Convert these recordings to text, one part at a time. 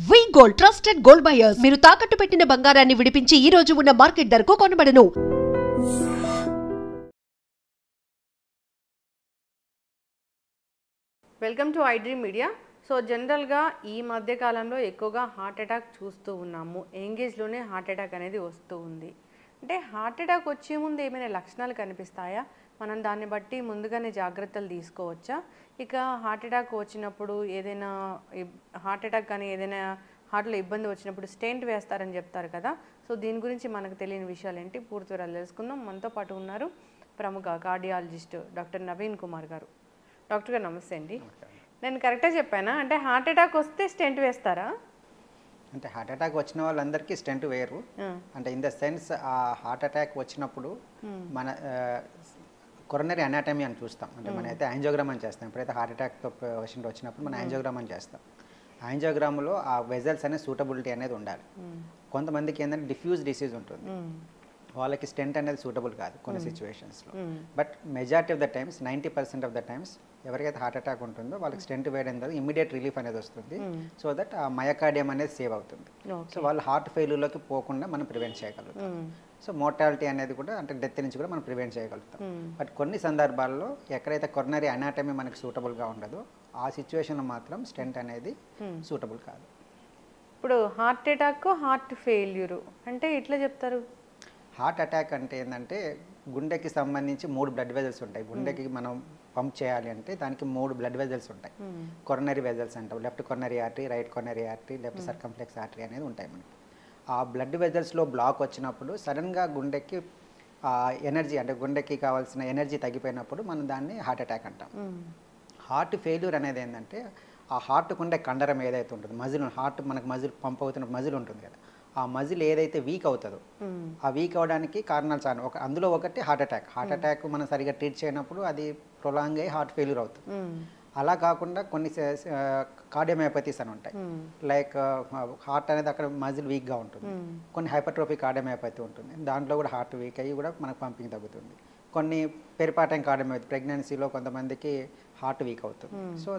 వి gold trusted gold buyers మీరు తాకట్టు పెట్టిన బంగారాన్ని విడిపించి ఈ రోజు ఉన్న మార్కెట్ ధరకు కొనబడను. Welcome to I dream media. So జనరల్గా ఈ మధ్య కాలంలో ఎక్కువగా హార్ట్ అటాక్ చూస్తూ ఉన్నాము. యంగేజ్లోనే హార్ట్ అటాక్ అనేది వస్తూ ఉంది. అంటే హార్ట్ అటాక్ వచ్చే ముందు ఏమైనా లక్షణాలు కనిపిస్తాయా? మనం దాన్ని బట్టి ముందుగానే జాగ్రత్తలు తీసుకోవచ్చా? ఇక హార్ట్ అటాక్ వచ్చినప్పుడు ఏదైనా హార్ట్ అటాక్ కానీ ఏదైనా హార్ట్లో ఇబ్బంది వచ్చినప్పుడు స్టెంట్ వేస్తారని చెప్తారు కదా. సో దీని గురించి మనకు తెలియని విషయాలు ఏంటి పూర్తి వివరాలు తెలుసుకుందాం. మనతో పాటు ఉన్నారు ప్రముఖ కార్డియాలజిస్ట్ డాక్టర్ నవీన్ కుమార్ గారు. డాక్టర్ గారు నమస్తే అండి. నేను కరెక్ట్గా చెప్పానా? అంటే హార్ట్ అటాక్ వస్తే స్టెంట్ వేస్తారా? అంటే హార్ట్ అటాక్ వచ్చిన వాళ్ళందరికీ స్టెంట్ వేయరు. అంటే ఇన్ ద సెన్స్ ఆ హార్ట్ అటాక్ వచ్చినప్పుడు మన కొరనరీ అనాటమీ అని చూస్తాం. అంటే మన అయితే యాంజియోగ్రామ్ అని చేస్తాం. ఎప్పుడైతే హార్ట్ అటాక్ పేషెంట్ వచ్చినప్పుడు మనం యాంజియోగ్రామ్ అని చేస్తాం. యాంజియోగ్రామ్లో ఆ వెజల్స్ అనేది సూటబిలిటీ అనేది ఉండాలి. కొంతమందికి ఏంటంటే డిఫ్యూజ్ డిసీజ్ ఉంటుంది, వాళ్ళకి స్టెంట్ అనేది సూటబుల్ కాదు కొన్ని సిచ్యువేషన్స్లో. But majority of the times 90% of the times ఎవరికైతే హార్ట్ అటాక్ ఉంటుందో వాళ్ళకి స్టెంట్ వేయడం ద్వారా ఇమీడియట్ రిలీఫ్ అనేది వస్తుంది. సో దట్ ఆ మయోకార్డియం అనేది సేవ్ అవుతుంది. సో వాళ్ళు హార్ట్ ఫెయిల్యూర్లోకి పోకుండా మనం ప్రివెంట్ చేయగలుగుతాం. సో మోర్టాలిటీ అనేది కూడా అంటే డెత్ నుంచి కూడా మనం ప్రివెంట్ చేయగలుగుతాం. బట్ కొన్ని సందర్భాల్లో ఎక్కడైతే కొరనరీ అనాటమీ మనకి సూటబుల్గా ఉండదో ఆ సిచ్యువేషన్లో మాత్రం స్టెంట్ అనేది సూటబుల్ కాదు. ఇప్పుడు హార్ట్ అటాక్ హార్ట్ ఫెయిల్యూర్ అంటే ఎట్లా చెప్తారు? హార్ట్ అటాక్ అంటే ఏంటంటే గుండెకి సంబంధించి 3 బ్లడ్ వెజల్స్ ఉంటాయి. గుండెకి మనం పంప్ చేయాలి అంటే దానికి 3 బ్లడ్ వెజల్స్ ఉంటాయి. కొరనరీ వెజల్స్ అంటాం. Left coronary artery, right coronary artery, left circumflex artery అనేది ఉంటాయి మనకి. ఆ బ్లడ్ వెజల్స్లో బ్లాక్ వచ్చినప్పుడు సడన్గా గుండెకి ఎనర్జీ అంటే గుండెకి కావాల్సిన ఎనర్జీ తగ్గిపోయినప్పుడు మనం దాన్ని హార్ట్ అటాక్ అంటాం. హార్ట్ ఫెయిల్యూర్ అనేది ఏంటంటే ఆ హార్ట్కు ఉండే కండరం ఏదైతే ఉంటుందో మజిల్, హార్ట్ మనకు మజిల్ పంప్ అవుతున్న మజిల్ ఉంటుంది కదా, ఆ మజిల్ ఏదైతే వీక్ అవుతుందో ఆ వీక్ అవడానికి కారణాలు చాలా. అందులో ఒకటి హార్ట్ అటాక్. హార్ట్ అటాక్ మనం సరిగా ట్రీట్ చేయనప్పుడు అది ప్రొలాంగ్ అయ్యి హార్ట్ ఫెయిల్యూర్ అవుతుంది. అలా కాకుండా కొన్ని కార్డియోమయోపతీస్ అని ఉంటాయి. లైక్ హార్ట్ అనేది అక్కడ మజిల్ వీక్గా ఉంటుంది. కొన్ని హైపర్ట్రోఫిక్ కార్డియోమయోపతి ఉంటుంది, దాంట్లో కూడా హార్ట్ వీక్ అయ్యి కూడా మనకు పంపింగ్ తగ్గుతుంది. కొన్ని పెరిపాటైన్ కార్డియోమయోపతి, ప్రెగ్నెన్సీలో కొంతమందికి హార్ట్ వీక్ అవుతుంది. సో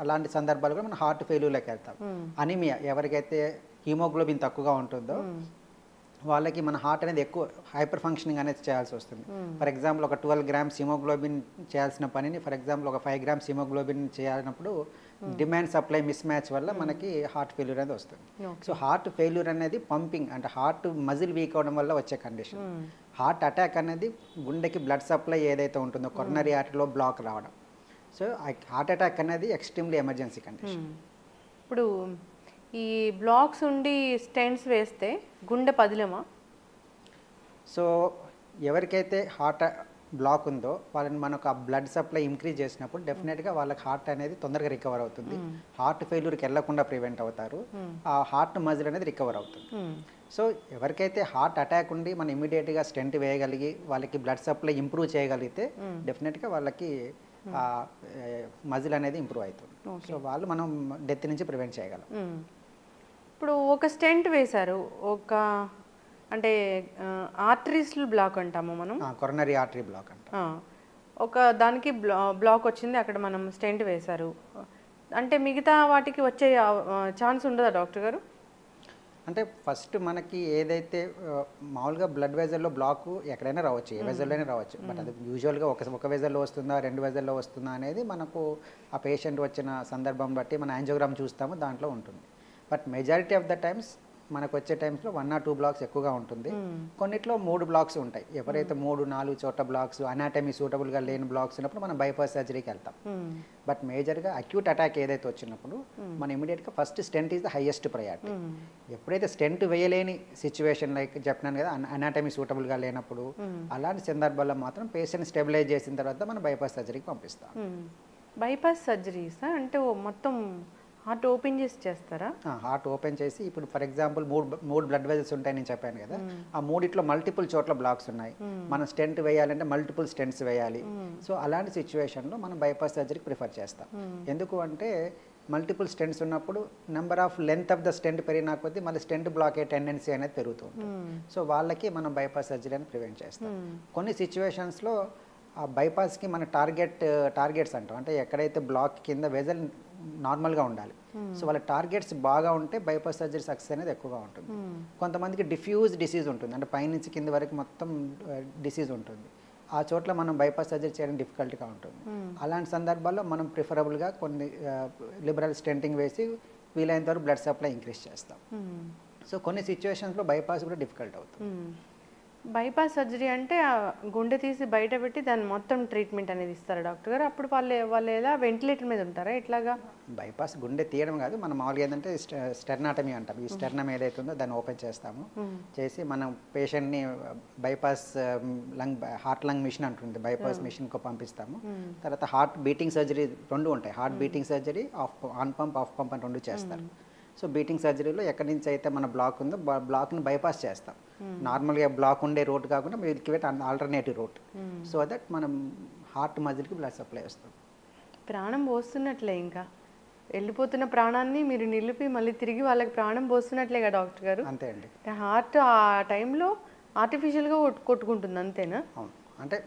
అలాంటి సందర్భాలు కూడా మనం హార్ట్ ఫెయిల్యూర్లోకి వెళ్తాం. అనీమియా, ఎవరికైతే హీమోగ్లోబిన్ తక్కువగా ఉంటుందో వాళ్ళకి మన హార్ట్ అనేది ఎక్కువ హైపర్ ఫంక్షనింగ్ అనేది చేయాల్సి వస్తుంది. ఫర్ ఎగ్జాంపుల్ ఒక 12 grams హిమోగ్లోబిన్ చేయాల్సిన పనిని ఫర్ ఎగ్జాంపుల్ ఒక 5 grams హిమోగ్లోబిన్ చేయాలన్నప్పుడు డిమాండ్ సప్లై మిస్ మ్యాచ్ వల్ల మనకి హార్ట్ ఫెయిల్యూర్ అనేది వస్తుంది. సో హార్ట్ ఫెయిల్యూర్ అనేది పంపింగ్ అంటే హార్ట్ మజిల్ వీక్ అవడం వల్ల వచ్చే కండిషన్. హార్ట్ అటాక్ అనేది గుండెకి బ్లడ్ సప్లై ఏదైతే ఉంటుందో కొరనరీ ఆర్టరీలో బ్లాక్ రావడం. సో హార్ట్ అటాక్ అనేది ఎక్స్ట్రీమ్లీ ఎమర్జెన్సీ కండిషన్. ఇప్పుడు ఈ బ్లాక్స్ ఉండి స్టెంట్స్ వేస్తే గుండె పదిలమా? సో ఎవరికైతే హార్ట్ బ్లాక్ ఉందో వాళ్ళని మనకు ఆ బ్లడ్ సప్లై ఇంక్రీజ్ చేసినప్పుడు డెఫినెట్గా వాళ్ళకి హార్ట్ అనేది తొందరగా రికవర్ అవుతుంది. హార్ట్ ఫెయిల్యూర్కి వెళ్లకుండా ప్రివెంట్ అవుతారు. ఆ హార్ట్ మజిల్ అనేది రికవర్ అవుతుంది. సో ఎవరికైతే హార్ట్ అటాక్ ఉండి మనం ఇమీడియట్గా స్టెంట్ వేయగలిగి వాళ్ళకి బ్లడ్ సప్లై ఇంప్రూవ్ చేయగలిగితే డెఫినెట్గా వాళ్ళకి మజిల్ అనేది ఇంప్రూవ్ అవుతుంది. సో వాళ్ళు మనం డెత్ నుంచి ప్రివెంట్ చేయగలం. ఇప్పుడు ఒక స్టెంట్ వేశారు, ఒక అంటే ఆర్టరీస్ బ్లాక్ అంటాము మనం, కొరనరీ ఆర్టరీ బ్లాక్ అంటాం. ఒక దానికి బ్లాక్ వచ్చింది, అక్కడ మనం స్టెంట్ వేశారు అంటే మిగతా వాటికి వచ్చే ఛాన్స్ ఉండదా డాక్టర్ గారు? అంటే ఫస్ట్ మనకి ఏదైతే మామూలుగా బ్లడ్ వెజల్లో బ్లాక్ ఎక్కడైనా రావచ్చు, ఏ వెజల్లో అయినా రావచ్చు. బట్ అది యూజువల్గా ఒక వెజల్లో వస్తుందా 2 వెజల్లో వస్తుందా అనేది మనకు ఆ పేషెంట్ వచ్చిన సందర్భం బట్టి మన యాంజియోగ్రామ్ చూస్తాము, దాంట్లో ఉంటుంది. But majority of the times మనకు వచ్చే టైమ్స్లో 1 or 2 బ్లాక్స్ ఎక్కువగా ఉంటుంది. కొన్నిట్లో 3 బ్లాక్స్ ఉంటాయి. ఎవరైతే 3-4 చోట్ల బ్లాక్స్ అనాటమీ సూటబుల్గా లేని బ్లాక్స్ ఉన్నప్పుడు మనం బైపాస్ సర్జరీకి వెళ్తాం. బట్ మేజర్గా అక్యూట్ అటాక్ ఏదైతే వచ్చినప్పుడు మనం ఇమీడియట్గా first stent is the highest priority. ఎప్పుడైతే స్టెంట్ వేయలేని సిచ్యువేషన్ లైక్ చెప్పినాను కదా అనాటమీ సూటబుల్గా లేనప్పుడు అలాంటి సందర్భాల్లో మాత్రం పేషెంట్ స్టెబిలైజ్ చేసిన తర్వాత మనం బైపాస్ సర్జరీకి పంపిస్తాం. బైపాస్ సర్జరీస్ అంటే మొత్తం హార్ట్ ఓపెన్ చేసి చేస్తారా? హార్ట్ ఓపెన్ చేసి ఇప్పుడు ఫర్ ఎగ్జాంపుల్ 3 బ్లడ్ వెజల్స్ ఉంటాయి నేను చెప్పాను కదా, ఆ 3 మల్టిపుల్ చోట్ల బ్లాక్స్ ఉన్నాయి. మనం స్టెంట్ వేయాలంటే మల్టిపుల్ స్టెంట్స్ వేయాలి. సో అలాంటి సిచ్యువేషన్లో మనం బైపాస్ సర్జరీకి ప్రిఫర్ చేస్తాం. ఎందుకు అంటే మల్టిపుల్ స్టెంట్స్ ఉన్నప్పుడు number of length of the stent పెరిగిన కొద్దీ మళ్ళీ స్టెంట్ బ్లాక్ అయ్యే టెండెన్సీ అనేది పెరుగుతుంది. సో వాళ్ళకి మనం బైపాస్ సర్జరీ అని ప్రివెంట్ చేస్తాం. కొన్ని సిచ్యువేషన్స్లో ఆ బైపాస్కి మన టార్గెట్స్ అంటాం, అంటే ఎక్కడైతే బ్లాక్ కింద వెజల్ నార్మల్గా ఉండాలి. సో వాళ్ళ టార్గెట్స్ బాగా ఉంటే బైపాస్ సర్జరీ సక్సెస్ అనేది ఎక్కువగా ఉంటుంది. కొంతమందికి డిఫ్యూజ్ డిసీజ్ ఉంటుంది, అంటే పైనుంచి కింద వరకు మొత్తం డిసీజ్ ఉంటుంది. ఆ చోట్ల మనం బైపాస్ సర్జరీ చేయడం డిఫికల్ట్గా ఉంటుంది. అలాంటి సందర్భాల్లో మనం ప్రిఫరబుల్గా కొన్ని లిబరల్ స్టెంటింగ్ వేసి వీలైనంత వరకు బ్లడ్ సప్లై ఇంక్రీజ్ చేస్తాం. సో కొన్ని సిచ్యువేషన్స్లో బైపాస్ కూడా డిఫికల్ట్ అవుతుంది. బైపాస్ సర్జరీ అంటే ఆ గుండె తీసి బయట పెట్టి దాన్ని మొత్తం ట్రీట్మెంట్ అనేది ఇస్తారు డాక్టర్ గారు. అప్పుడు వాళ్ళు ఎలా వెంటిలేటర్ మీద ఉంటారా ఎట్లాగా? బైపాస్ గుండె తీయడం కాదు, మనం మామూలుగా ఏంటంటే స్టెర్నాటమీ అంటాం. ఈ స్టెర్నం ఏదైతే ఉందో దాన్ని ఓపెన్ చేస్తాము, చేసి మనం పేషెంట్ని బైపాస్ హార్ట్ లంగ్ మిషన్ అంటుంది, బైపాస్ మిషన్కు పంపిస్తాము. తర్వాత హార్ట్ బీటింగ్ సర్జరీ 2 ఉంటాయి, heart beating surgery, on pump of pump అని 2 చేస్తారు. సో బీటింగ్ సర్జరీలో ఎక్కడి నుంచి అయితే మన బ్లాక్ ఉందో బ్లాక్ని బైపాస్ చేస్తాం. నార్మల్గా బ్లాక్ ఉండే రోడ్ కాకుండా వీళ్ళకి ఆల్టర్నేటివ్ రూట్, సో దట్ మనం హార్ట్ మజిల్కి బ్లడ్ సప్లై వస్తాం. ప్రాణం పోస్తున్నట్లే, ఇంకా వెళ్ళిపోతున్న ప్రాణాన్ని మీరు నిలిపి మళ్ళీ తిరిగి వాళ్ళకి ప్రాణం పోస్తున్నట్లే కదా డాక్టర్ గారు? అంతే అండి. హార్ట్ ఆ టైంలో ఆర్టిఫిషియల్గా కొట్టుకుంటుంది అంతేనా? అవును, అంటే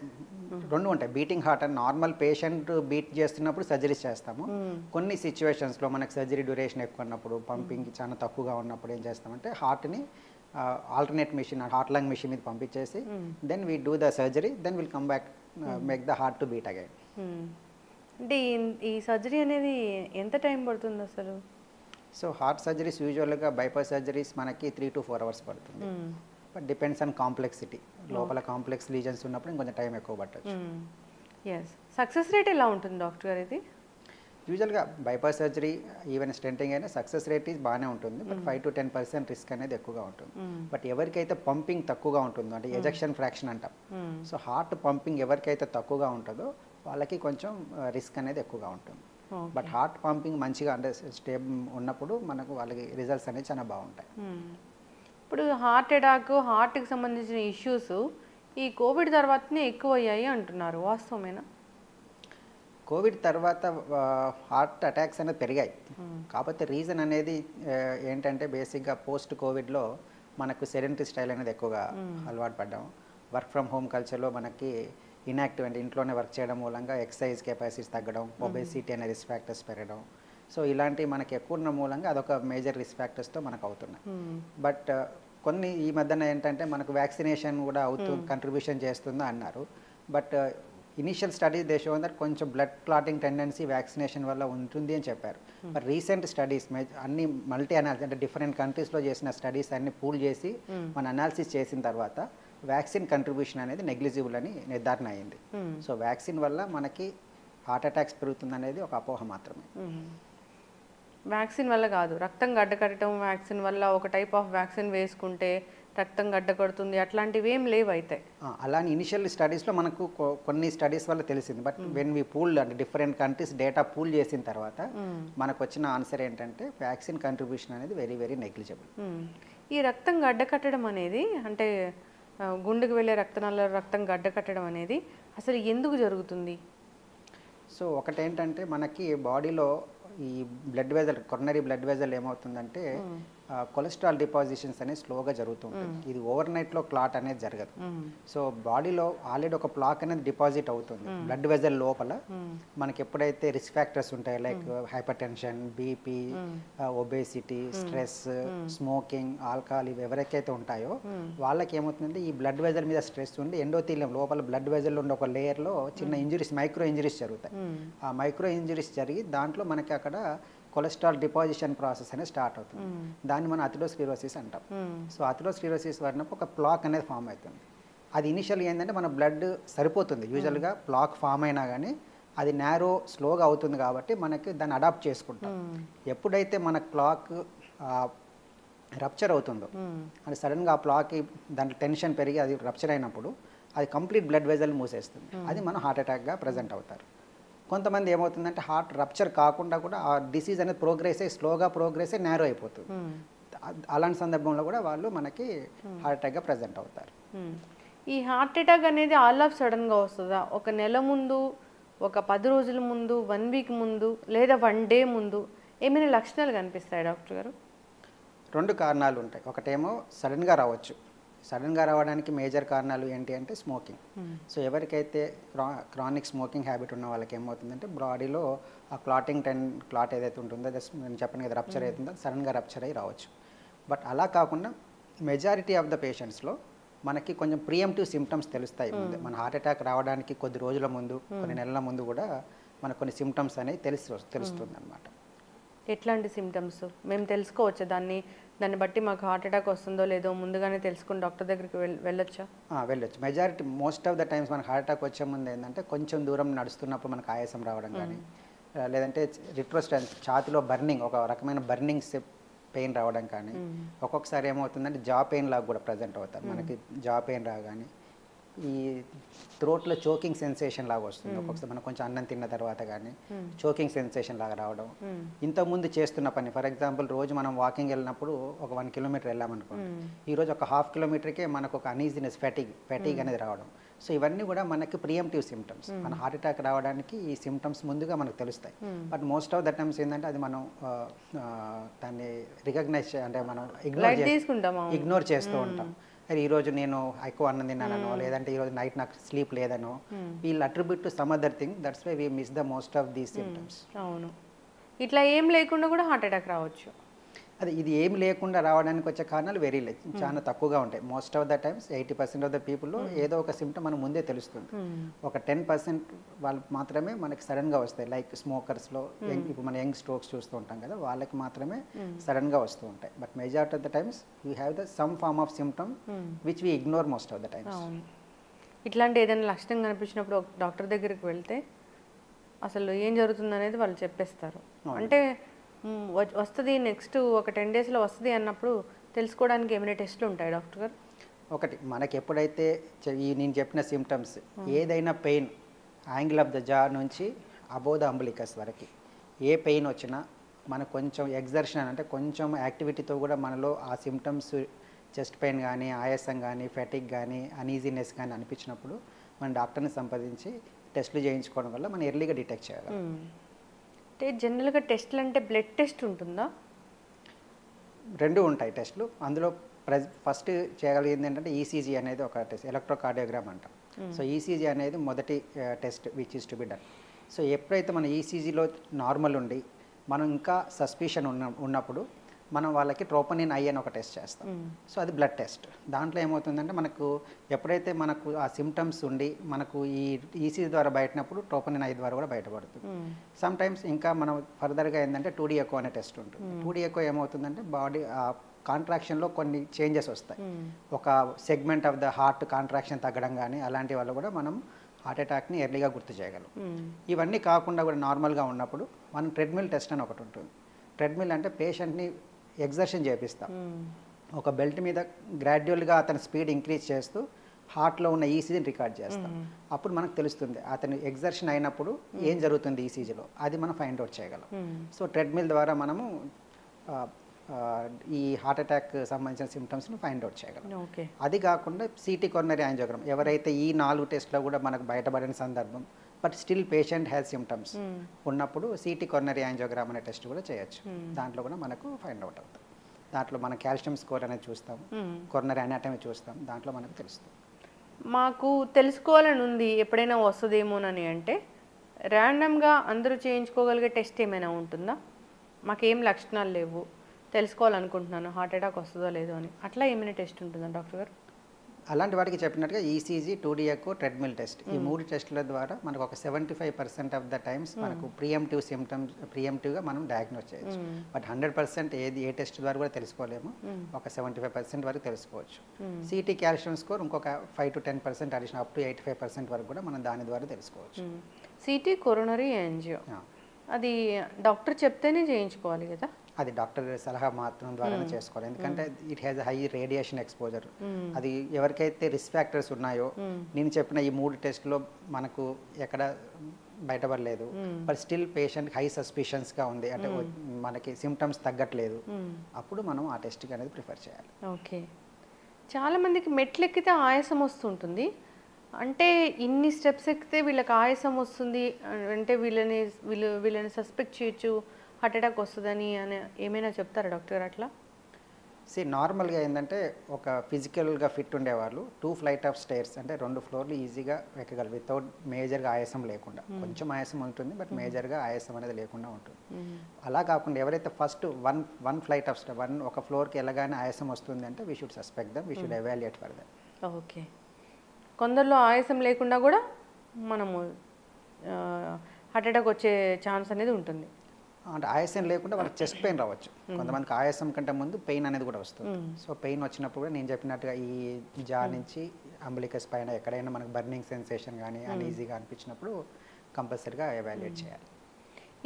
2 ఉంటాయి. బీటింగ్ హార్ట్ అని నార్మల్ పేషెంట్ బీట్ చేస్తున్నప్పుడు సర్జరీస్ చేస్తాము. కొన్ని సిచ్యువేషన్స్లో మనకు సర్జరీ డ్యూరేషన్ ఎక్కువ ఉన్నప్పుడు, పంపింగ్ చాలా తక్కువగా ఉన్నప్పుడు ఏం చేస్తామంటే హార్ట్ని alternate machine, heart lung machine మీద పంపించేసి then we do the surgery, then will come back make the heart to beat again. అంటే ఈ సర్జరీ అనేది ఎంత టైం పడుతుంది అసలు? సో హార్ట్ సర్జరీస్ యూజువల్గా బైపాస్ సర్జరీస్ మనకి 3 to 4 hours పడుతుంది. బట్ డిపెండ్స్ ఆన్ కాంప్లెక్సిటీ, లోపల కాంప్లెక్స్ లీజన్స్ ఉన్నప్పుడు ఇంకొంచెం టైం ఎక్కువ పట్టచ్చు. ఎస్. సక్సెస్ రేట్ ఎలా ఉంటుంది డాక్టర్ గారు ఇది? యూజువల్గా బైపాస్ సర్జరీ ఈవెన్ స్టెంటింగ్ అయినా సక్సెస్ రేట్ బాగానే ఉంటుంది, బట్ 5 to 10% రిస్క్ అనేది ఎక్కువగా ఉంటుంది. బట్ ఎవరికైతే పంపింగ్ తక్కువగా ఉంటుందో, అంటే ఎజెక్షన్ ఫ్రాక్షన్ అంటాం, సో హార్ట్ పంపింగ్ ఎవరికైతే తక్కువగా ఉంటుందో వాళ్ళకి కొంచెం రిస్క్ అనేది ఎక్కువగా ఉంటుంది. బట్ హార్ట్ పంపింగ్ మంచిగా అంటే స్టేబుల్ ఉన్నప్పుడు మనకు వాళ్ళకి రిజల్ట్స్ అనేది చాలా బాగుంటాయి. ఇప్పుడు హార్ట్ అటాక్, హార్ట్కి సంబంధించిన ఇష్యూస్ ఈ కోవిడ్ తర్వాతనే ఎక్కువ అయ్యాయి అంటున్నారు, వాస్తవమేనా? కోవిడ్ తర్వాత హార్ట్ అటాక్స్ అనేది పెరిగాయి. కాకపోతే రీజన్ అనేది ఏంటంటే బేసిక్గా పోస్ట్ కోవిడ్లో మనకు సెడెంటరీ స్టైల్ అనేది ఎక్కువగా అలవాటు పడ్డాం. వర్క్ ఫ్రమ్ హోమ్ కల్చర్లో మనకి ఇన్యాక్టివ్ అంటే ఇంట్లోనే వర్క్ చేయడం మూలంగా ఎక్సర్సైజ్ కెపాసిటీస్ తగ్గడం, ఒబేసిటీ అనే రిస్క్ ఫ్యాక్టర్స్ పెరగడం, సో ఇలాంటివి మనకి ఎక్కువ ఉన్న మూలంగా అదొక మేజర్ రిస్క్ ఫ్యాక్టర్స్తో మనకు అవుతున్నాయి. బట్ కొన్ని ఈ మధ్యన ఏంటంటే మనకు వ్యాక్సినేషన్ కూడా కంట్రిబ్యూషన్ చేస్తుందో అన్నారు. But initial studies they show that కొంచెం బ్లడ్ క్లాటింగ్ టెండెన్సీ వ్యాక్సినేషన్ వల్ల ఉంటుంది అని చెప్పారు. బట్ రీసెంట్ స్టడీస్ అన్ని మల్టీ అనాలిసిస్ అంటే డిఫరెంట్ కంట్రీస్లో చేసిన స్టడీస్ అన్ని పూల్ చేసి మన అనాలిసిస్ చేసిన తర్వాత వ్యాక్సిన్ కంట్రిబ్యూషన్ అనేది నెగ్లిజిబుల్ అని నిర్ధారణ అయింది. సో వ్యాక్సిన్ వల్ల మనకి హార్ట్ అటాక్స్ పెరుగుతుంది అనేది ఒక అపోహ మాత్రమే. వ్యాక్సిన్ వల్ల కాదు, రక్తం గడ్డకట్టడం వ్యాక్సిన్ వల్ల, ఒక టైప్ ఆఫ్ వ్యాక్సిన్ వేసుకుంటే రక్తం గడ్డకడుతుంది అట్లాంటివి ఏం లేవు అయితే? అలానే ఇనిషియల్ స్టడీస్లో మనకు కొన్ని స్టడీస్ వల్ల తెలిసింది. బట్ వెన్ వీ పూల్ అంటే డిఫరెంట్ కంట్రీస్ డేటా పూల్ చేసిన తర్వాత మనకు వచ్చిన ఆన్సర్ ఏంటంటే వ్యాక్సిన్ కంట్రిబ్యూషన్ అనేది వెరీ వెరీ నెగ్లిజిబుల్. ఈ రక్తం గడ్డకట్టడం అనేది అంటే గుండెకు వెళ్ళే రక్తనాళాల రక్తం గడ్డకట్టడం అనేది అసలు ఎందుకు జరుగుతుంది? సో ఒకటేంటంటే మనకి బాడీలో ఈ blood vessel, coronary blood vessel ఏమవుతుందంటే కొలెస్ట్రాల్ డిపాజిషన్స్ అనేది స్లోగా జరుగుతుంటుంది. ఇది ఓవర్ నైట్లో క్లాట్ అనేది జరగదు. సో బాడీలో ఆల్రెడీ ఒక ప్లాక్ అనేది డిపాజిట్ అవుతుంది బ్లడ్ వెజల్ లోపల. మనకి ఎప్పుడైతే రిస్క్ ఫ్యాక్టర్స్ ఉంటాయి like hyper tension, BP, obesity, stress, smoking, alcohol, ఇవి ఎవరికైతే ఉంటాయో వాళ్ళకి ఏమవుతుందంటే ఈ బ్లడ్ వెజల్ మీద స్ట్రెస్ ఉండి ఎండోథీలియం లోపల బ్లడ్ వెజల్ ఉండే ఒక లేయర్లో చిన్న ఇంజరీస్, మైక్రో ఇంజరీస్ జరుగుతాయి. ఆ మైక్రో ఇంజరీస్ జరిగి దాంట్లో మనకి అక్కడ కొలెస్ట్రాల్ డిపాజిషన్ ప్రాసెస్ అనేది స్టార్ట్ అవుతుంది. దాన్ని మనం అథెరోస్క్లెరోసిస్ అంటాం. సో అథెరోస్క్లెరోసిస్ వరినప్పుడు ఒక ప్లాక్ అనేది ఫామ్ అవుతుంది. అది ఇనిషియల్గా ఏంటంటే మన బ్లడ్ సరిపోతుంది, యూజువల్గా ప్లాక్ ఫామ్ అయినా కానీ అది నేరో స్లోగా అవుతుంది కాబట్టి మనకి దాన్ని అడాప్ట్ చేసుకుంటాం. ఎప్పుడైతే మన క్లాక్ రప్చర్ అవుతుందో అది సడన్గా ఆ ప్లాక్ దాంట్లో టెన్షన్ పెరిగి అది రప్చర్ అయినప్పుడు అది కంప్లీట్ బ్లడ్ వెజల్ మూసేస్తుంది. అది మనం హార్ట్ అటాక్గా ప్రజెంట్ అవుతారు. కొంతమంది ఏమవుతుందంటే హార్ట్ రప్చర్ కాకుండా కూడా ఆ డిసీజ్ అనేది ప్రోగ్రెస్ అయ్యి స్లోగా ప్రోగ్రెస్ అయ్యి నేరో అయిపోతుంది. అలాంటి సందర్భంలో కూడా వాళ్ళు మనకి హార్ట్ అటాక్గా ప్రజెంట్ అవుతారు. ఈ హార్ట్ అటాక్ అనేది ఆల్ ఆఫ్ సడన్గా వస్తుందా? ఒక నెల ముందు, ఒక 10 రోజుల ముందు, 1 వీక్ ముందు, లేదా 1 డే ముందు ఏమైనా లక్షణాలు కనిపిస్తాయి డాక్టర్ గారు? 2 కారణాలు ఉంటాయి. ఒకటేమో సడన్గా రావచ్చు, సడన్గా రావడానికి మేజర్ కారణాలు ఏంటి అంటే స్మోకింగ్. సో ఎవరికైతే క్రానిక్ స్మోకింగ్ హ్యాబిట్ ఉన్న వాళ్ళకి ఏమవుతుందంటే బాడీలో ఆ క్లాట్ ఏదైతే ఉంటుందో నేను చెప్పాను కదా రప్చర్ అవుతుందో సడన్గా రప్చర్ అయ్యి రావచ్చు. బట్ అలా కాకుండా మెజారిటీ ఆఫ్ ద పేషెంట్స్లో మనకి కొంచెం ప్రియంటివ్ సిమ్టమ్స్ తెలుస్తాయి ముందు. మన హార్ట్ అటాక్ రావడానికి కొద్ది రోజుల ముందు కొన్ని నెలల ముందు కూడా మనకు కొన్ని సిమ్టమ్స్ అనేవి తెలుస్తుంది అనమాట. ఎట్లాంటి సిమ్టమ్స్ మేము తెలుసుకోవచ్చు? దాన్ని బట్టి మాకు హార్ట్ అటాక్ వస్తుందో లేదో ముందుగానే తెలుసుకుని డాక్టర్ దగ్గరికి వెళ్ళొచ్చా? వెళ్ళొచ్చు. Majority most of the times మనకు హార్ట్ అటాక్ వచ్చే ముందు ఏంటంటే కొంచెం దూరం నడుస్తున్నప్పుడు మనకు ఆయాసం రావడం కానీ లేదంటే రిట్రోస్టాన్స్ ఛాతిలో బర్నింగ్ ఒక రకమైన బర్నింగ్ పెయిన్ రావడం కానీ ఒక్కొక్కసారి ఏమవుతుందంటే జా పెయిన్ లాగా కూడా ప్రజెంట్ అవుతారు. మనకి జా పెయిన్ రాగానే ఈ థ్రోట్లో చోకింగ్ సెన్సేషన్ లాగా వస్తుంది. ఒక్కొక్కసారి మనం కొంచెం అన్నం తిన్న తర్వాత కానీ చోకింగ్ సెన్సేషన్ లాగా రావడం. ఇంతకుముందు చేస్తున్న పని ఫర్ ఎగ్జాంపుల్ రోజు మనం వాకింగ్ వెళ్ళినప్పుడు ఒక 1 కిలోమీటర్ వెళ్ళామనుకోండి, ఈరోజు ఒక ½ కిలోమీటర్కే మనకు ఒక అనీజినెస్ ఫెటిగ్ అనేది రావడం. సో ఇవన్నీ కూడా మనకి ప్రియంటివ్ సిమ్టమ్స్. మన హార్ట్ అటాక్ రావడానికి ఈ సిమ్టమ్స్ ముందుగా మనకు తెలుస్తాయి. But most of the times ఏంటంటే అది మనం దాన్ని రికగ్నైజ్ అంటే మనం ఇగ్నోర్ చేస్తూ ఉంటాం. ఈరోజు నేను ఎక్కువ అన్నం తిన్నానో లేదంటే ఈరోజు నైట్ నాకు స్లీప్ లేదనో వీళ్ళు attribute to some other thing. That's why we miss the most of these symptoms. అవును, ఇట్లా ఏం లేకుండా కూడా హార్ట్ అటాక్ రావచ్చు. అది ఇది ఏమి లేకుండా రావడానికి వచ్చే కారణాలు చాలా తక్కువగా ఉంటాయి. Most of the times 80% of the పీపుల్లో ఏదో ఒక సిమ్టమ్ మనకు ముందే తెలుస్తుంది. ఒక 10% వాళ్ళు మాత్రమే మనకి సడన్గా వస్తాయి. లైక్ స్మోకర్స్లో ఇప్పుడు మన యంగ్ స్ట్రోక్స్ చూస్తూ ఉంటాం కదా, వాళ్ళకి మాత్రమే సడన్గా వస్తూ ఉంటాయి. But majority of the times we have the some form of symptom which we ignore most of the times. ఇట్లాంటి ఏదైనా లక్షణం కనిపించినప్పుడు డాక్టర్ దగ్గరికి వెళ్తే అసలు ఏం జరుగుతుంది అనేది వాళ్ళు చెప్పేస్తారు. అంటే వస్తుంది నెక్స్ట్ ఒక 10 డేస్లో వస్తుంది అన్నప్పుడు తెలుసుకోవడానికి ఏమైనా టెస్ట్లు ఉంటాయి డాక్టర్ గారు? ఒకటి మనకి ఎప్పుడైతే నేను చెప్పిన సిమ్టమ్స్ ఏదైనా పెయిన్ యాంగిల్ ఆఫ్ ద జా నుంచి అబోవ్ ద అంబులికస్ వరకు ఏ పెయిన్ వచ్చినా మనకు కొంచెం ఎగ్జర్షన్ అంటే కొంచెం యాక్టివిటీతో కూడా మనలో ఆ సిమ్టమ్స్ చెస్ట్ పెయిన్ కానీ ఆయాసం కానీ ఫెటిక్ కానీ అనీజీనెస్ కానీ అనిపించినప్పుడు మన డాక్టర్ని సంప్రదించి టెస్టులు చేయించుకోవడం వల్ల మనం ఎర్లీగా డిటెక్ట్ చేయగలం. అంటే జనరల్గా టెస్ట్లు అంటే బ్లడ్ టెస్ట్ ఉంటుందా? 2 ఉంటాయి టెస్టులు. అందులో ఫస్ట్ చేయగలిగింది ఏంటంటే ఈసీజీ అనేది ఒక టెస్ట్, ఎలక్ట్రోకార్డియోగ్రామ్ అంటాం. సో ఈసీజీ అనేది మొదటి test which is to be done. So ఎప్పుడైతే మన ఈసీజీలో నార్మల్ ఉండి మనం ఇంకా సస్పిషన్ ఉన్నప్పుడు మనం వాళ్ళకి ట్రోపోనిన్ ఐ అని ఒక టెస్ట్ చేస్తాం. సో అది బ్లడ్ టెస్ట్. దాంట్లో ఏమవుతుందంటే మనకు ఎప్పుడైతే మనకు ఆ సిమ్టమ్స్ ఉండి మనకు ఈ ఈసీజీ ద్వారా బయటనప్పుడు ట్రోపోనిన్ ఐ ద్వారా కూడా బయటపడుతుంది. సమ్ టైమ్స్ ఇంకా మనం ఫర్దర్గా ఏంటంటే 2D ఎకో అనే టెస్ట్ ఉంటుంది. 2D ఎకో ఏమవుతుందంటే బాడీ కాంట్రాక్షన్లో కొన్ని చేంజెస్ వస్తాయి. ఒక segment of the heart contraction తగ్గడం కానీ అలాంటి వల్ల కూడా మనం హార్ట్ అటాక్ని ఎర్లీగా గుర్తు చేయగలం. ఇవన్నీ కాకుండా కూడా నార్మల్గా ఉన్నప్పుడు మనం ట్రెడ్మిల్ టెస్ట్ అని ఒకటి ఉంటుంది. ట్రెడ్మిల్ అంటే పేషెంట్ని ఎగ్జర్షన్ చేపిస్తాం. ఒక బెల్ట్ మీద గ్రాడ్యువల్గా అతని స్పీడ్ ఇంక్రీజ్ చేస్తూ హార్ట్లో ఉన్న ఈసీజీని రికార్డ్ చేస్తాం. అప్పుడు మనకు తెలుస్తుంది అతను ఎగ్జర్షన్ అయినప్పుడు ఏం జరుగుతుంది ఈసీజీలో, అది మనం ఫైండ్ అవుట్ చేయగలం. సో ట్రెడ్మిల్ ద్వారా మనము ఈ హార్ట్ అటాక్ సంబంధించిన సిమ్టమ్స్ని ఫైండ్ అవుట్ చేయగలం. అది కాకుండా సిటీ కొరనరీ యాంజియోగ్రామ్ ఎవరైతే ఈ 4 టెస్ట్లో కూడా మనకు బయటపడిన సందర్భం but still patient has symptoms ఉన్నప్పుడు సిటీ కొరనరీ యాంజియోగ్రామ్ అనే టెస్ట్ కూడా చేయొచ్చు. దాంట్లో కూడా మనకు ఫైండ్ అవుట్ అవుతుంది. దాంట్లో మనం కాల్షియం స్కోర్ అనేది చూస్తాం, కొరనరీ అనాటమీ చూస్తాం, దాంట్లో మనకు తెలుస్తుంది. మాకు తెలుసుకోవాలని ఉంది ఎప్పుడైనా వస్తుందేమోనని అంటే ర్యాండమ్గా అందరూ చేయించుకోగలిగే టెస్ట్ ఏమైనా ఉంటుందా? మాకేం లక్షణాలు లేవు, తెలుసుకోవాలనుకుంటున్నాను హార్ట్ అటాక్ వస్తుందో లేదో అని, అట్లా ఏమైనా టెస్ట్ ఉంటుందా డాక్టర్ గారు? అలాంటి వాటికి చెప్పినట్టుగా ECG, 2D echo, treadmill test ఈ 3 టెస్టుల ద్వారా మనకు ఒక 75% ఆఫ్ ద టైమ్స్ మనకు ప్రియంటివ్ సిమ్టమ్స్ ప్రియంటివ్గా మనం డయాగ్నోస్ చేయొచ్చు. బట్ 100% ఏ టెస్ట్ ద్వారా కూడా తెలుసుకోలేము. ఒక 75% వరకు తెలుసుకోవచ్చు. సిటీ కాల్షియం స్కోర్ ఇంకొక 5 to 10% అడిషన్ అప్ టు 85% వరకు కూడా మనం దాని ద్వారా తెలుసుకోవచ్చు. సిటీ కొరోనరీ యాంజియో అది డాక్టర్ చెప్తేనే చేయించుకోవాలి కదా? అది డాక్టర్ సలహా మాత్రం ద్వారానే చేసుకోవాలి. ఎందుకంటే it has high radiation exposure. అది ఎవరికైతే రిస్క్ ఫ్యాక్టర్స్ ఉన్నాయో నేను చెప్పిన ఈ 3 టెస్ట్లో మనకు ఎక్కడ బయటపడలేదు, బట్ స్టిల్ పేషెంట్ హై సస్పిషన్స్గా ఉంది అంటే మనకి సిమ్టమ్స్ తగ్గట్లేదు, అప్పుడు మనం ఆ టెస్ట్కి అనేది ప్రిఫర్ చేయాలి. ఓకే. చాలామందికి మెట్లు ఎక్కితే ఆయాసం వస్తుంటుంది. అంటే ఇన్ని స్టెప్స్ ఎక్కితే వీళ్ళకి ఆయాసం వస్తుంది అంటే వీళ్ళని సస్పెక్ట్ చేయొచ్చు హార్ట్ అటాక్ వస్తుందని అని ఏమైనా చెప్తారా డాక్టర్ గారు? అట్లా నార్మల్గా ఏంటంటే ఒక ఫిజికల్గా ఫిట్ ఉండేవాళ్ళు 2 ఫ్లైట్ ఆఫ్ స్టైర్స్ అంటే 2 ఫ్లోర్లు ఈజీగా ఎక్కగలరు వితౌట్ మేజర్గా ఆయాసం లేకుండా. కొంచెం ఆయాసం ఉంటుంది బట్ మేజర్గా ఆయాసం అనేది లేకుండా ఉంటుంది. అలా కాకుండా ఎవరైతే first one flight of stair ఒక ఫ్లోర్కి వెళ్ళగానే ఆయాసం వస్తుంది అంటే we should suspect them, we should evaluate for them. Okay. కొందరిలో ఆయాసం లేకుండా కూడా మనము హార్ట్ అటాక్ వచ్చే ఛాన్స్ అనేది ఉంటుంది. అంటే ఆయాసం లేకుండా వాళ్ళకి చెస్ట్ పెయిన్ రావచ్చు. కొంతమందికి ఆయాసం కంటే ముందు పెయిన్ అనేది కూడా వస్తుంది. సో పెయిన్ వచ్చినప్పుడు కూడా నేను చెప్పినట్టుగా ఈ జా నుంచి అంబలికస్ పైన ఎక్కడైనా మనకు బర్నింగ్ సెన్సేషన్ కానీ అన్ఈజీగా అనిపించినప్పుడు కంపల్సరీగా ఎవాల్యుయేట్ చేయాలి.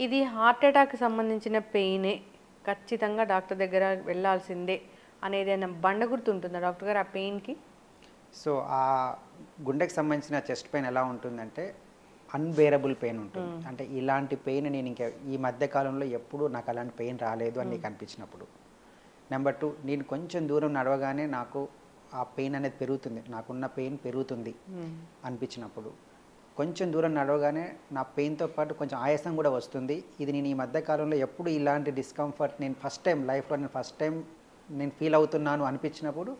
ఇది హార్ట్ అటాక్కి సంబంధించిన పెయినే, ఖచ్చితంగా డాక్టర్ దగ్గర వెళ్ళాల్సిందే అనేది ఏమైనా బండ గుర్తు ఉంటుందా డాక్టర్ గారు ఆ పెయిన్కి? సో ఆ గుండెకి సంబంధించిన చెస్ట్ పెయిన్ ఎలా ఉంటుందంటే అన్బేరబుల్ పెయిన్ ఉంటుంది. అంటే ఇలాంటి పెయిన్ నేను ఇంకా ఈ మధ్య కాలంలో ఎప్పుడు నాకు అలాంటి పెయిన్ రాలేదు అని నీకు అనిపించినప్పుడు. నెంబర్ 2, నేను కొంచెం దూరం నడవగానే నాకు ఆ పెయిన్ అనేది పెరుగుతుంది, నాకున్న పెయిన్ పెరుగుతుంది అనిపించినప్పుడు. కొంచెం దూరం నడవగానే నా పెయిన్తో పాటు కొంచెం ఆయాసం కూడా వస్తుంది. ఇది నేను ఈ మధ్య కాలంలో ఎప్పుడు ఇలాంటి డిస్కంఫర్ట్ నేను ఫస్ట్ టైం లైఫ్లో నేను ఫీల్ అవుతున్నాను అనిపించినప్పుడు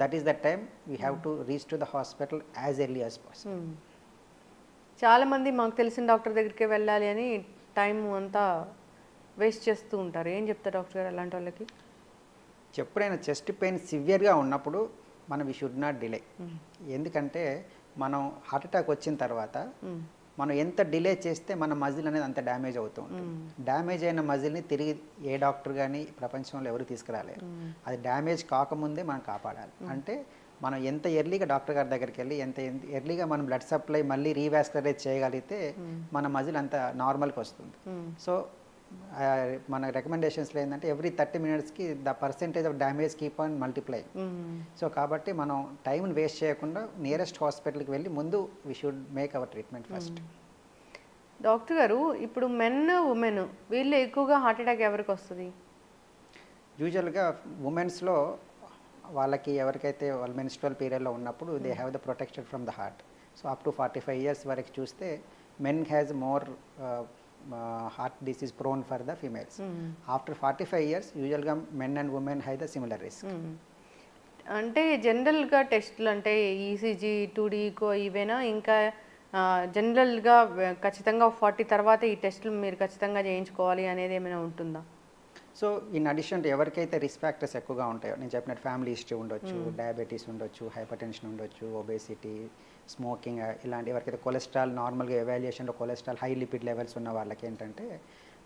that is the time we have to reach to the hospital as early as possible. చాలామంది మాకు తెలిసిన డాక్టర్ దగ్గరికి వెళ్ళాలి అని టైం అంతా వేస్ట్ చేస్తూ ఉంటారు. ఏం చెప్తారు డాక్టర్ గారు అలాంటి వాళ్ళకి? ఎప్పుడైనా చెస్ట్ పెయిన్ సివియర్గా ఉన్నప్పుడు మనం వీ షుడ్ నాట్ డిలే. ఎందుకంటే మనం హార్ట్ అటాక్ వచ్చిన తర్వాత మనం ఎంత డిలే చేస్తే మన మజిల్ అనేది అంత డ్యామేజ్ అవుతూ ఉంటుంది. డ్యామేజ్ అయిన మజిల్ని తిరిగి ఏ డాక్టర్ కానీ ప్రపంచంలో ఎవరు తీసుకురాలేరు. అది డ్యామేజ్ కాకముందే మనం కాపాడాలి. అంటే మనం ఎంత ఎర్లీగా డాక్టర్ గారి దగ్గరికి వెళ్ళి ఎంత ఎర్లీగా మనం బ్లడ్ సప్లై మళ్ళీ రీవాస్కులరైజ్ చేయగలిగితే మన మజిల్ అంత నార్మల్కి వస్తుంది. సో మన రికమెండేషన్స్లో ఏంటంటే ఎవ్రీ 30 minutesకి the percentage of damage keep on multiply. So కాబట్టి మనం టైంని వేస్ట్ చేయకుండా నియరెస్ట్ హాస్పిటల్కి వెళ్ళి ముందు we should make our treatment first. Doctor గారు, ఇప్పుడు మెన్ ఉమెన్ వీళ్ళు ఎక్కువగా హార్ట్ అటాక్ ఎవరికి వస్తుంది? యూజువల్గా ఉమెన్స్లో వాళ్ళకి ఎవరికైతే వాళ్ళ మెన్స్ట్రువల్ పీరియడ్లో ఉన్నప్పుడు they have the protection from the heart. So up to 45 years వరకు చూస్తే men has more heart disease prone for the females. After 45 years యూజువల్గా men and women have the similar risk. అంటే జనరల్గా టెస్టులు అంటే ఈసీజీ 2D ఈకో ఇవేనా? ఇంకా జనరల్గా ఖచ్చితంగా 40 తర్వాత ఈ టెస్టులు మీరు ఖచ్చితంగా చేయించుకోవాలి అనేది ఏమైనా ఉంటుందా? సో ఇన్ అడిషన్ టు ఎవరికైతే రిస్క్ ఫ్యాక్టర్స్ ఎక్కువగా ఉంటాయో, నేను చెప్పినట్టు ఫ్యామిలీ హిస్టరీ ఉండొచ్చు, డయాబెటీస్ ఉండొచ్చు, హైపర్ టెన్షన్ ఉండొచ్చు, ఒబేసిటీ, స్మోకింగ్, ఇలాంటి ఎవరికైతే కొలెస్ట్రాల్ నార్మల్గా ఎవాల్యుయేషన్లో కొలెస్ట్రాల్ హై లిపిడ్ లెవెల్స్ ఉన్న వాళ్ళకి ఏంటంటే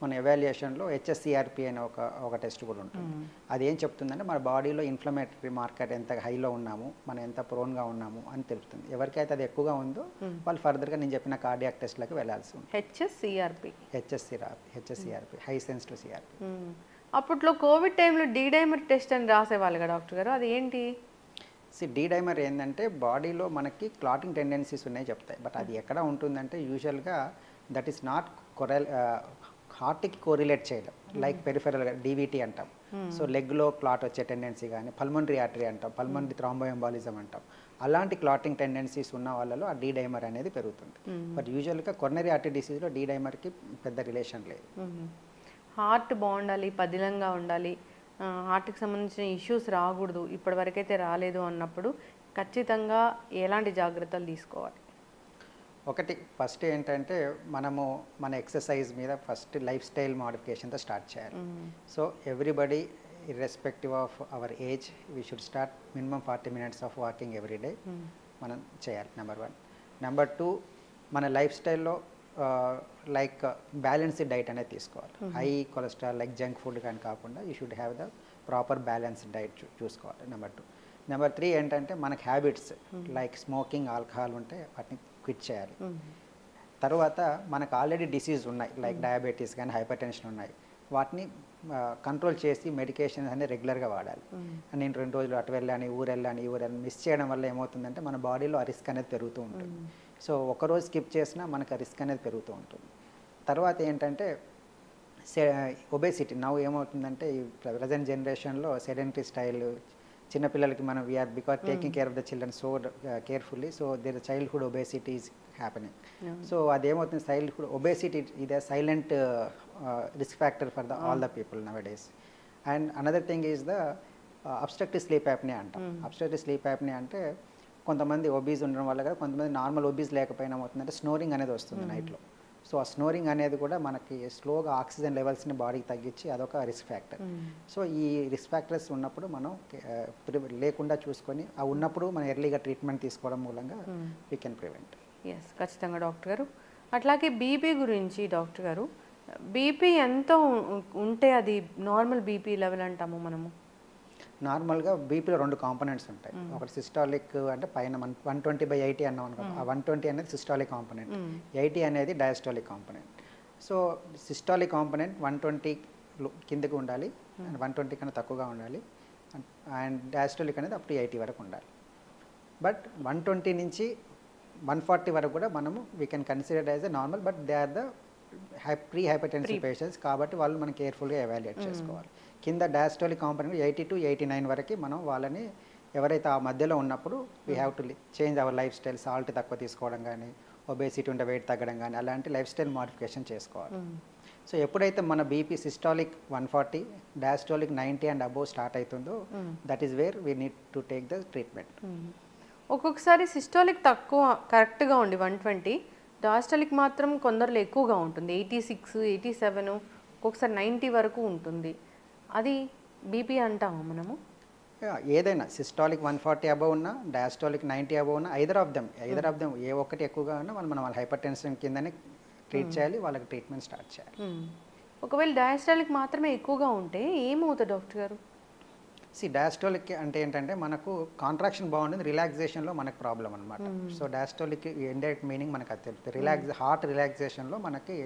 మన ఎవాల్యుయేషన్లో హెచ్ఎస్సిఆర్పి అనే ఒక టెస్ట్ కూడా ఉంటుంది. అది ఏం చెప్తుందంటే మన బాడీలో ఇన్ఫ్లమేటరీ మార్కర్ ఎంత హైలో ఉన్నాము, మనం ఎంత ప్రోన్గా ఉన్నాము అని తెలుపుతుంది. ఎవరికైతే అది ఎక్కువగా ఉందో వాళ్ళు ఫర్దర్గా నేను చెప్పిన కార్డియాక్ టెస్ట్లకు వెళ్ళాల్సి ఉంటుంది. HSCRP high sensitive CRP. అప్పట్లో కోవిడ్ టైంలో డైమర్ టెస్ట్ అని రాసేవాళ్ళు కదా డాక్టర్ గారు, అది ఏంటి? డైమర్ ఏంటంటే బాడీలో మనకి క్లాటింగ్ టెండెన్సీస్ ఉన్నాయి చెప్తాయి. బట్ అది ఎక్కడ ఉంటుందంటే యూజువల్గా దట్ ఈస్ నాట్ హార్ట్కి కోరిలేట్ చేయడం. లైక్ పెరిఫెరల్గా డీవీటీ అంటాం. సో లెగ్లో క్లాట్ వచ్చే టెండెన్సీ కానీ, పల్మనరీ ఆర్టరీ అంటాం, పల్మనరీ థ్రాంబోఎంబాలిజం అంటాం. అలాంటి క్లాటింగ్ టెండెన్సీస్ ఉన్న వాళ్ళలో ఆ డైమర్ అనేది పెరుగుతుంది. బట్ యూజువల్గా కొరనరీ ఆర్టరీ డిసీజ్లో డైమర్కి పెద్ద రిలేషన్ లేదు. హార్ట్ బాగుండాలి, పదిలంగా ఉండాలి, హార్ట్కి సంబంధించిన ఇష్యూస్ రాకూడదు, ఇప్పటివరకైతే రాలేదు అన్నప్పుడు ఖచ్చితంగా ఎలాంటి జాగ్రత్తలు తీసుకోవాలి? ఒకటి ఫస్ట్ ఏంటంటే మనము మన ఎక్సర్సైజ్ మీద ఫస్ట్ లైఫ్ స్టైల్ మోడిఫికేషన్తో స్టార్ట్ చేయాలి. So everybody irrespective of our age we should start minimum 40 minutes of walking every day మనం చేయాలి. నెంబర్ 1. నెంబర్ 2, మన లైఫ్ స్టైల్లో లైక్ బ్యాలెన్స్డ్ డైట్ అనేది తీసుకోవాలి. High cholesterol like junk food కానీ కాకుండా you should have the proper balanced diet చూసుకోవాలి. Number 2. Number 3 ఏంటంటే మనకి హ్యాబిట్స్ లైక్ స్మోకింగ్, ఆల్కహాల్ ఉంటే వాటిని క్విట్ చేయాలి. తర్వాత మనకు ఆల్రెడీ డిసీజ్ ఉన్నాయి లైక్ డయాబెటీస్ కానీ హైపర్ టెన్షన్ ఉన్నాయి, వాటిని కంట్రోల్ చేసి మెడికేషన్స్ అనేది రెగ్యులర్గా వాడాలి. నేను 2 రోజులు అటు వెళ్ళాను, ఈ ఊరు మిస్ చేయడం వల్ల ఏమవుతుందంటే మన బాడీలో ఆ రిస్క్ అనేది పెరుగుతూ ఉంటుంది. సో ఒకరోజు స్కిప్ చేసినా మనకు ఆ రిస్క్ అనేది పెరుగుతూ ఉంటుంది. తర్వాత ఏంటంటే ఒబేసిటీ నవ్వు ఏమవుతుందంటే ఈ ప్రజెంట్ జనరేషన్లో సెడెంటరీ స్టైల్, చిన్నపిల్లలకి మనం we are because taking care of the children so carefully, so there childhood obesity is happening. So అదేమవుతుంది, చైల్డ్హుడ్ ఒబేసిటీ ఇది silent risk factor for all the people nowadays. And another thing is the obstructive sleep apnea అంటాం. Obstructive sleep apnea అంటే కొంతమంది obese ఉండడం వల్ల కదా, కొంతమంది normal obese లేకపోయినా అవుతుందంటే స్నోరింగ్ అనేది వస్తుంది నైట్లో. సో ఆ స్నోరింగ్ అనేది కూడా మనకి స్లోగా ఆక్సిజన్ లెవెల్స్ని బాడీకి తగ్గించి అదొక రిస్క్ ఫ్యాక్టర్. సో ఈ రిస్క్ ఫ్యాక్టర్స్ ఉన్నప్పుడు మనం లేకుండా చూసుకొని ఆ ఉన్నప్పుడు మనం ఎర్లీగా ట్రీట్మెంట్ తీసుకోవడం మూలంగా వీ కెన్ ప్రివెంట్. ఎస్, ఖచ్చితంగా డాక్టర్ గారు. అట్లాగే బీపీ గురించి డాక్టర్ గారు, బీపీ ఎంత ఉంటే అది నార్మల్ బీపీ లెవెల్ అంటాము మనము? నార్మల్గా బీపీలో 2 కాంపోనెంట్స్ ఉంటాయి. ఒకటి సిస్టాలిక్ అంటే పైన 120/80 అన్నాం అనుకో, ఆ 120 అనేది సిస్టాలిక్ కాంపోనెంట్, 80 అనేది diastolic component. So systolic component 120 కిందకి ఉండాలి, 120 కన్నా తక్కువగా ఉండాలి, అండ్ డయాస్టాలిక్ అనేది అప్ టు 80 వరకు ఉండాలి. బట్ 120 నుంచి 140 వరకు కూడా మనము we can consider as a normal, but they are the pre hypertensive patients కాబట్టి వాళ్ళు మనం కేర్ఫుల్గా ఎవాల్యుయేట్ చేసుకోవాలి. కింద డయాస్టాలిక్ కాంపోనెంట్ 80 to 89 వరకు మనం వాళ్ళని ఎవరైతే ఆ మధ్యలో ఉన్నప్పుడు we have to change our life style, salt తక్కువ తీసుకోవడం కానీ, ఒబేసిటీ ఉంటే వెయిట్ తగ్గడం కానీ, అలాంటి లైఫ్ స్టైల్ మోడిఫికేషన్ చేసుకోవాలి. సో ఎప్పుడైతే మన BP systolic 140, diastolic 90 and above start అవుతుందో that is where we need to take the treatment. ఒక్కొక్కసారి సిస్టాలిక్ తక్కువ కరెక్ట్గా ఉండి 120, డయాస్టాలిక్ మాత్రం కొందరిలో ఎక్కువగా ఉంటుంది, 86, 87, ఒక్కొక్కసారి 90 వరకు ఉంటుంది. అది బీపీ అంటామా మనము? ఏదైనా సిస్టాలిక్ 140 అబవ్ ఉన్నా, డయాస్టాలిక్ 90 అబవ్ ఉన్నా, ఐదర్ ఆఫ్ దెమ్ ఏ ఒక్కటి ఎక్కువగా ఉన్నా మనం వాళ్ళ హైపర్ టెన్షన్ కిందనే ట్రీట్ చేయాలి, వాళ్ళకి ట్రీట్మెంట్ స్టార్ట్ చేయాలి. ఒకవేళ డయాస్టాలిక్ మాత్రమే ఎక్కువగా ఉంటే ఏమవుతుంది డాక్టర్ గారు? డయాస్టాలిక్ అంటే ఏంటంటే మనకు కాంట్రాక్షన్ బాగుంటుంది, రిలాక్సేషన్లో మనకు ప్రాబ్లం అనమాట. సో డయాస్టాలిక్ ఇండైరెక్ట్ మీనింగ్ మనకు అది తెలుస్తుంది. హార్ట్ రిలాక్సేషన్లో మనకి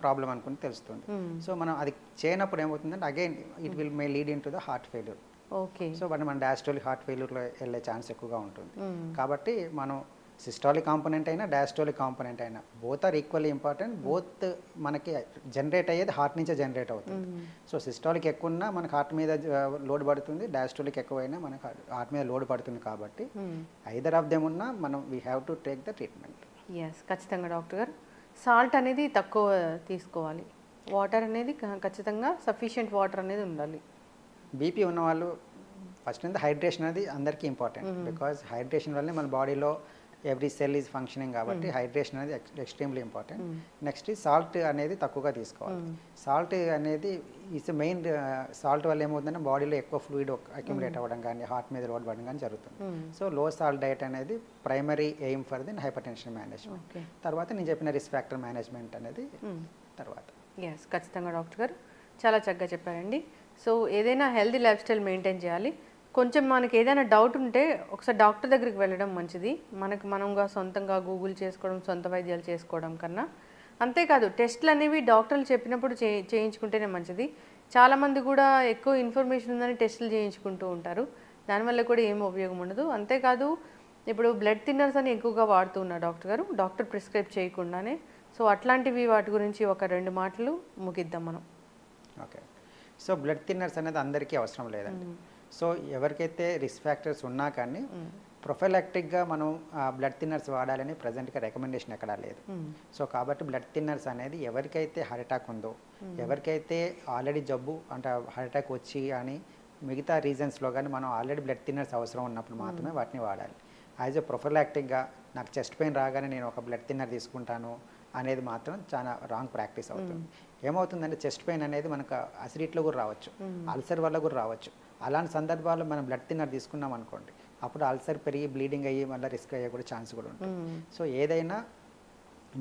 ప్రాబ్లం అనుకుని తెలుస్తుంది. సో మనం అది చేయనప్పుడు ఏమవుతుందంటే again it will may lead in to the heart failure. Okay. So మన డయాస్టాలిక్ హార్ట్ ఫెయిల్యూర్లో వెళ్ళే ఛాన్స్ ఎక్కువగా ఉంటుంది. కాబట్టి మనం సిస్టాలిక్ కాంపోనెంట్ అయినా డయాస్టాలిక్ కాంపోనెంట్ అయినా both are equally important. Both మనకి జనరేట్ అయ్యేది హార్ట్ నుంచే జనరేట్ అవుతుంది. సో సిస్టాలిక్ ఎక్కువ ఉన్నా మనకు హార్ట్ మీద లోడ్ పడుతుంది, డయాస్టాలిక్ ఎక్కువైనా మనకు హార్ట్ మీద లోడ్ పడుతుంది. కాబట్టి ఐదర్ ఆఫ్ దెమ్ ఉన్నా మనం we have to take the treatment. Yes, ఖచ్చితంగా డాక్టర్ గారు. సాల్ట్ అనేది తక్కువ తీసుకోవాలి, వాటర్ అనేది ఖచ్చితంగా సఫిషియెంట్ వాటర్ అనేది ఉండాలి. బీపీ ఉన్న వాళ్ళు ఫస్ట్ అంతా హైడ్రేషన్ అనేది అందరికీ ఇంపార్టెంట్. బికాజ్ హైడ్రేషన్ వల్లే మన బాడీలో ఎవ్రీ సెల్ ఈజ్ ఫంక్షనింగ్ కాబట్టి హైడ్రేషన్ అనేది ఎక్స్ట్రీమ్లీ ఇంపార్టెంట్. నెక్స్ట్ సాల్ట్ అనేది తక్కువగా తీసుకోవాలి. సాల్ట్ అనేది ఈజ్ మెయిన్. సాల్ట్ వల్ల ఏమవుతుందంటే బాడీలో ఎక్కువ ఫ్లూయిడ్ అక్యుములేట్ అవ్వడం కానీ, హార్ట్ మీద లోడ్ పడడం కానీ జరుగుతుంది. సో లో సాల్ట్ డైట్ అనేది primary aim for the hyper tension management. తర్వాత నేను చెప్పిన రిస్క్ ఫ్యాక్టర్ మేనేజ్మెంట్ అనేది తర్వాత. ఎస్, ఖచ్చితంగా డాక్టర్ గారు చాలా చక్కగా చెప్పారండి. సో ఏదైనా హెల్తీ లైఫ్ స్టైల్ మెయింటైన్ చేయాలి. కొంచెం మనకి ఏదైనా డౌట్ ఉంటే ఒకసారి డాక్టర్ దగ్గరికి వెళ్ళడం మంచిది. మనంగా సొంతంగా గూగుల్ చేసుకోవడం, సొంత వైద్యాలు చేసుకోవడం కన్నా. అంతేకాదు టెస్ట్లు అనేవి డాక్టర్లు చెప్పినప్పుడు చేయించుకుంటేనే మంచిది. చాలామంది కూడా ఎక్కువ ఇన్ఫర్మేషన్ ఉందని టెస్టులు చేయించుకుంటూ ఉంటారు, దానివల్ల కూడా ఏం ఉపయోగం ఉండదు. అంతేకాదు ఇప్పుడు బ్లడ్ థిన్నర్స్ అని ఎక్కువగా వాడుతూ ఉన్నారు డాక్టర్ గారు, డాక్టర్ ప్రిస్క్రైబ్ చేయకుండానే. సో అట్లాంటివి వాటి గురించి ఒక 2 మాటలు ముగిద్దాం మనం. ఓకే. సో బ్లడ్ థిన్నర్స్ అనేది అందరికీ అవసరం లేదండి. సో ఎవరికైతే రిస్క్ ఫ్యాక్టర్స్ ఉన్నా కానీ ప్రొఫైలాక్టిక్గా మనం బ్లడ్ థిన్నర్స్ వాడాలని ప్రజెంట్గా రికమెండేషన్ ఎక్కడా లేదు. సో కాబట్టి బ్లడ్ థిన్నర్స్ అనేది ఎవరికైతే హార్ట్ అటాక్ ఉందో, ఎవరికైతే ఆల్రెడీ జబ్బు అంటే హార్ట్ అటాక్ వచ్చి అని మిగతా రీజన్స్లో కానీ మనం ఆల్రెడీ బ్లడ్ థిన్నర్స్ అవసరం ఉన్నప్పుడు మాత్రమే వాటిని వాడాలి. యాజ్ ఎ ప్రొఫైలాక్టిక్గా నాకు చెస్ట్ పెయిన్ రాగానే నేను ఒక బ్లడ్ థిన్నర్ తీసుకుంటాను అనేది మాత్రం చాలా రాంగ్ ప్రాక్టీస్ అవుతుంది. ఏమవుతుందంటే చెస్ట్ పెయిన్ అనేది మనకు అసిడిటీలో కూడా రావచ్చు, అల్సర్ వల్ల కూడా రావచ్చు. అలాంటి సందర్భాల్లో మనం బ్లడ్ థిన్నర్ తీసుకున్నాం అనుకోండి, అప్పుడు అల్సర్ పెరిగి బ్లీడింగ్ అయ్యి మళ్ళీ రిస్క్ అయ్యే కూడా ఛాన్స్ కూడా ఉంటుంది. సో ఏదైనా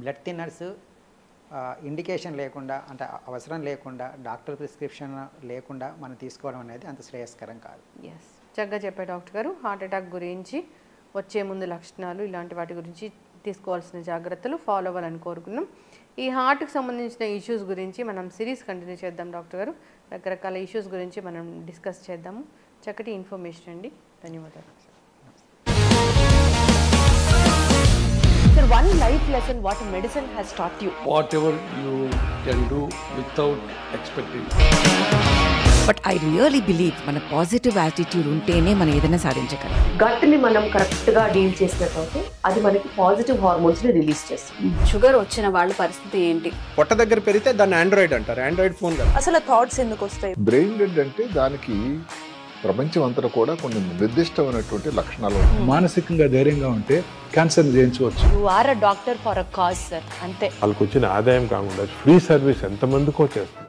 బ్లడ్ థిన్నర్స్ ఇండికేషన్ లేకుండా అంటే అవసరం లేకుండా డాక్టర్ ప్రిస్క్రిప్షన్ లేకుండా మనం తీసుకోవడం అనేది అంత శ్రేయస్కరం కాదు. ఎస్, చక్కగా చెప్పారు డాక్టర్ గారు. హార్ట్ అటాక్ గురించి, వచ్చే ముందు లక్షణాలు, ఇలాంటి వాటి గురించి తీసుకోవాల్సిన జాగ్రత్తలు ఫాలో అవ్వాలని కోరుకున్నాం. ఈ హార్ట్కి సంబంధించిన ఇష్యూస్ గురించి మనం సిరీస్ కంటిన్యూ చేద్దాం డాక్టర్ గారు. రకరకాల ఇష్యూస్ గురించి మనం డిస్కస్ చేద్దాము. చక్కటి ఇన్ఫర్మేషన్ అండి, ధన్యవాదాలు. Sir, one life lesson what medicine has taught you. Whatever you can do without expecting. But I really believe మన పాజిటివ్ యాటిట్యూడ్ ఉంటేనే మనం ఏదైనా సాధించగలం. గట్ని మనం కరెక్ట్గా డీల్ చేసినట్లయితే అది మనకి పాజిటివ్ హార్మోన్స్ని రిలీజ్ చేస్తుంది. షుగర్ వచ్చిన వాళ్ళ పరిస్థితి ఏంటి? పొట్ట దగ్గర పెరిగితే దాన్ని ఆండ్రాయిడ్ అంటారు, ఆండ్రాయిడ్ ఫోన్ కదా. అసలు థాట్స్ ఎందుకు వస్తాయి? బ్రెయిన్ డెడ్ అంటే దానికి ప్రపంచం అంతా కూడా కొన్ని నిర్దిష్టమైనటువంటి లక్షణాలు ఉన్నాయి. మానసికంగా ధైర్యంగా ఉంటే క్యాన్సర్ జయించవచ్చు. You are a doctor for a cause sir, అంతే. వాళ్ళకి వచ్చిన ఆదాయం కాకుండా ఫ్రీ సర్వీస్ ఎంతమందికో చేస్తుంది.